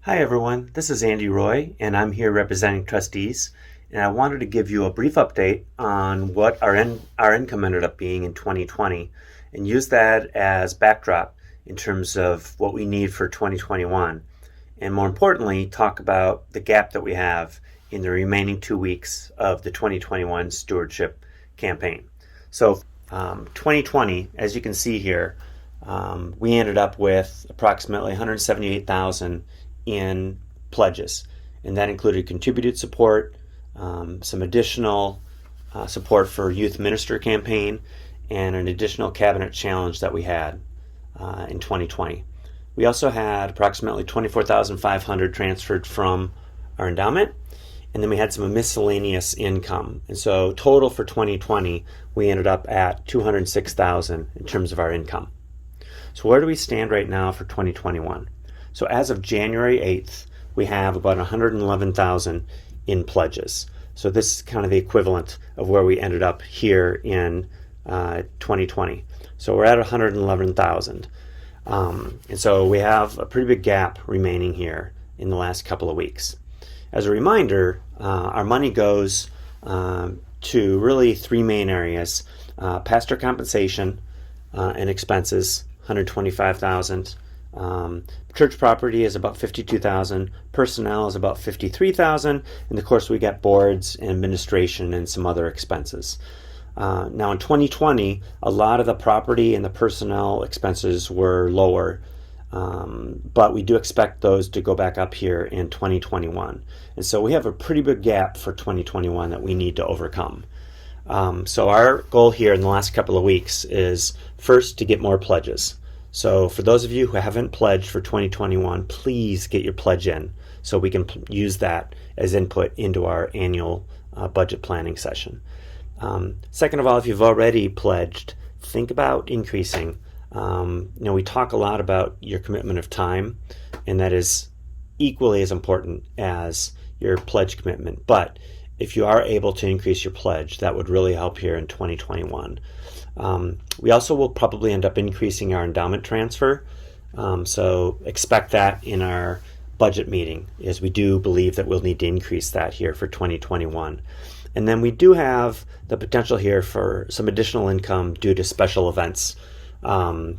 Hi everyone, this is Andy Roy, and I'm here representing trustees. And I wanted to give you a brief update on what our income ended up being in 2020, and use that as backdrop in terms of what we need for 2021. And more importantly, talk about the gap that we have in the remaining 2 weeks of the 2021 stewardship campaign. So, 2020, as you can see here, we ended up with approximately 178,000 in pledges, and that included contributed support, some additional support for youth minister campaign, and an additional cabinet challenge that we had in 2020. We also had approximately 24,500 transferred from our endowment, and then we had some miscellaneous income. And so total for 2020, we ended up at 206,000 in terms of our income. So where do we stand right now for 2021? So as of January 8th, we have about 111,000 in pledges. So this is kind of the equivalent of where we ended up here in 2020. So we're at 111,000. And so we have a pretty big gap remaining here in the last couple of weeks. As a reminder, our money goes to really three main areas: pastor compensation and expenses, 125,000. Church property is about 52,000. Personnel is about 53,000. And of course, we got boards and administration and some other expenses. Now in 2020, a lot of the property and the personnel expenses were lower, but we do expect those to go back up here in 2021. And so we have a pretty big gap for 2021 that we need to overcome. So our goal here in the last couple of weeks is first to get more pledges. So for those of you who haven't pledged for 2021, please get your pledge in so we can use that as input into our annual budget planning session. Second of all, if you've already pledged, think about increasing. We talk a lot about your commitment of time, and that is equally as important as your pledge commitment. But if you are able to increase your pledge, that would really help here in 2021. We also will probably end up increasing our endowment transfer. So expect that in our budget meeting, as we do believe that we'll need to increase that here for 2021. And then we do have the potential here for some additional income due to special events.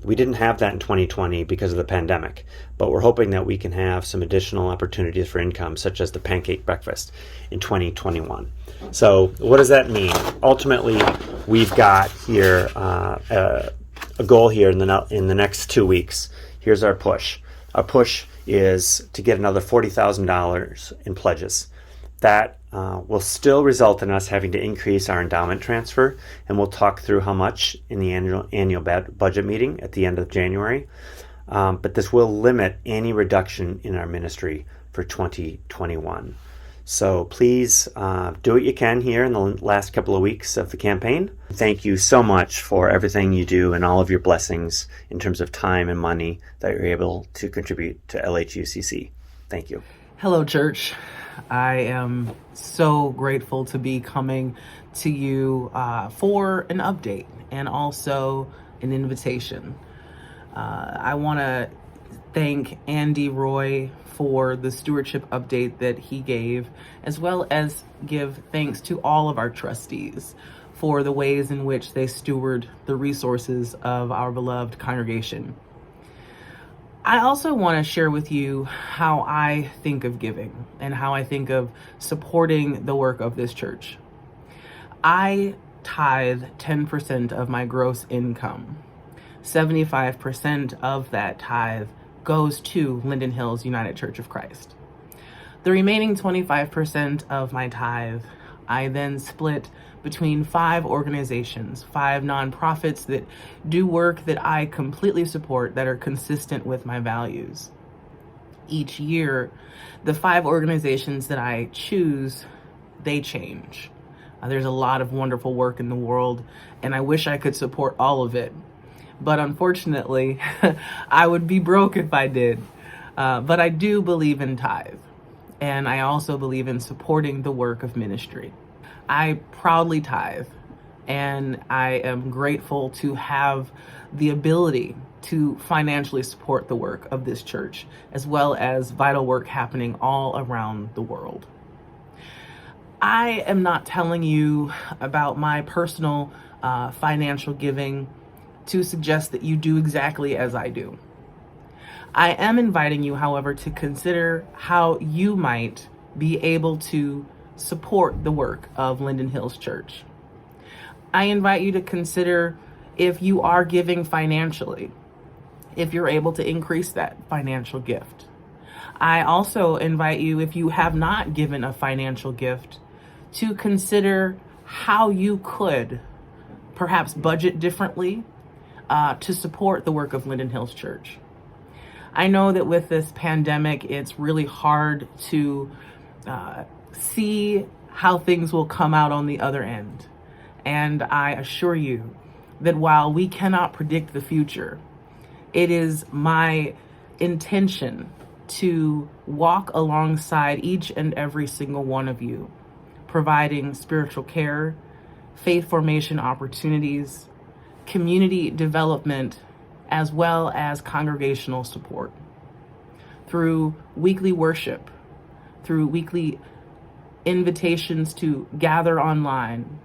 We didn't have that in 2020 because of the pandemic, but we're hoping that we can have some additional opportunities for income, such as the pancake breakfast in 2021. So what does that mean? Ultimately, we've got here a goal here in the next 2 weeks. Here's our push. Our push is to get another $40,000 in pledges. That will still result in us having to increase our endowment transfer, and we'll talk through how much in the annual budget meeting at the end of January. But this will limit any reduction in our ministry for 2021. So please do what you can here in the last couple of weeks of the campaign. Thank you so much for everything you do and all of your blessings in terms of time and money that you're able to contribute to LHUCC. Thank you. Hello, church. I am so grateful to be coming to you for an update and also an invitation. I want to thank Andy Roy for the stewardship update that he gave, as well as give thanks to all of our trustees for the ways in which they steward the resources of our beloved congregation. I also want to share with you how I think of giving and how I think of supporting the work of this church. I tithe 10% of my gross income. 75% of that tithe goes to Linden Hills United Church of Christ. The remaining 25% of my tithe, I then split between 5 organizations, 5 nonprofits that do work that I completely support, that are consistent with my values. Each year, the 5 organizations that I choose, they change. There's a lot of wonderful work in the world, and I wish I could support all of it. But unfortunately, I would be broke if I did. But I do believe in tithe, and I also believe in supporting the work of ministry. I proudly tithe, and I am grateful to have the ability to financially support the work of this church, as well as vital work happening all around the world. I am not telling you about my personal financial giving to suggest that you do exactly as I do. I am inviting you, however, to consider how you might be able to support the work of Linden Hills Church. I invite you to consider if you are giving financially, if you're able to increase that financial gift. I also invite you, if you have not given a financial gift, to consider how you could perhaps budget differently to support the work of Linden Hills Church. I know that with this pandemic, it's really hard to see how things will come out on the other end. And I assure you that while we cannot predict the future, it is my intention to walk alongside each and every single one of you, providing spiritual care, faith formation opportunities, community development, as well as congregational support. Through weekly worship, through weekly invitations to gather online,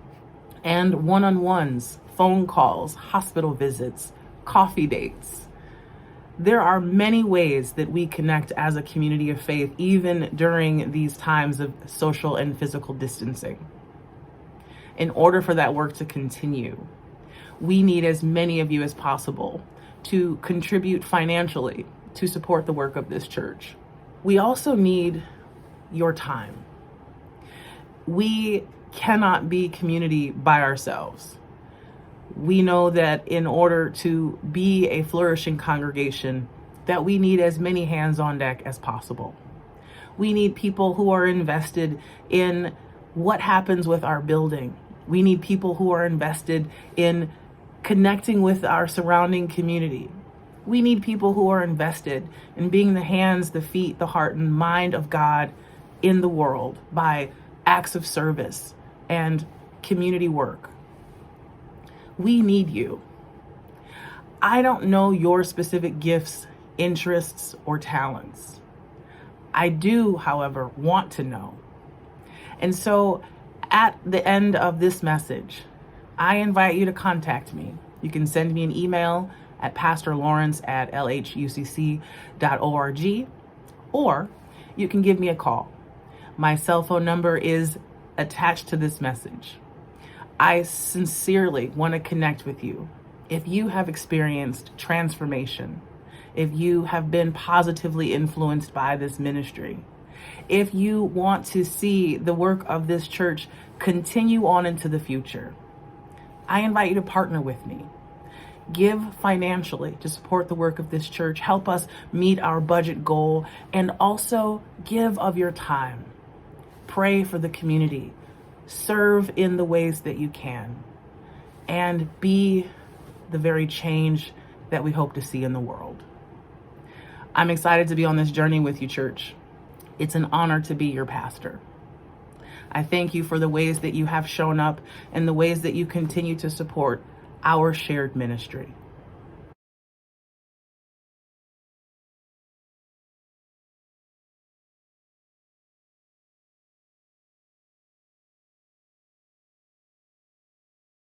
and one-on-ones, phone calls, hospital visits, coffee dates. There are many ways that we connect as a community of faith, even during these times of social and physical distancing. In order for that work to continue, we need as many of you as possible to contribute financially to support the work of this church. We also need your time. We cannot be community by ourselves. We know that in order to be a flourishing congregation, that we need as many hands on deck as possible. We need people who are invested in what happens with our building. We need people who are invested in connecting with our surrounding community. We need people who are invested in being the hands, the feet, the heart, and mind of God in the world by acts of service and community work. We need you. I don't know your specific gifts, interests, or talents. I do, however, want to know. And so at the end of this message, I invite you to contact me. You can send me an email at pastorlawrence@lhucc.org, or you can give me a call. My cell phone number is attached to this message. I sincerely want to connect with you. If you have experienced transformation, if you have been positively influenced by this ministry, if you want to see the work of this church continue on into the future, I invite you to partner with me. Give financially to support the work of this church. Help us meet our budget goal, and also give of your time. Pray for the community. Serve in the ways that you can, and be the very change that we hope to see in the world. I'm excited to be on this journey with you, church. It's an honor to be your pastor. I thank you for the ways that you have shown up and the ways that you continue to support our shared ministry.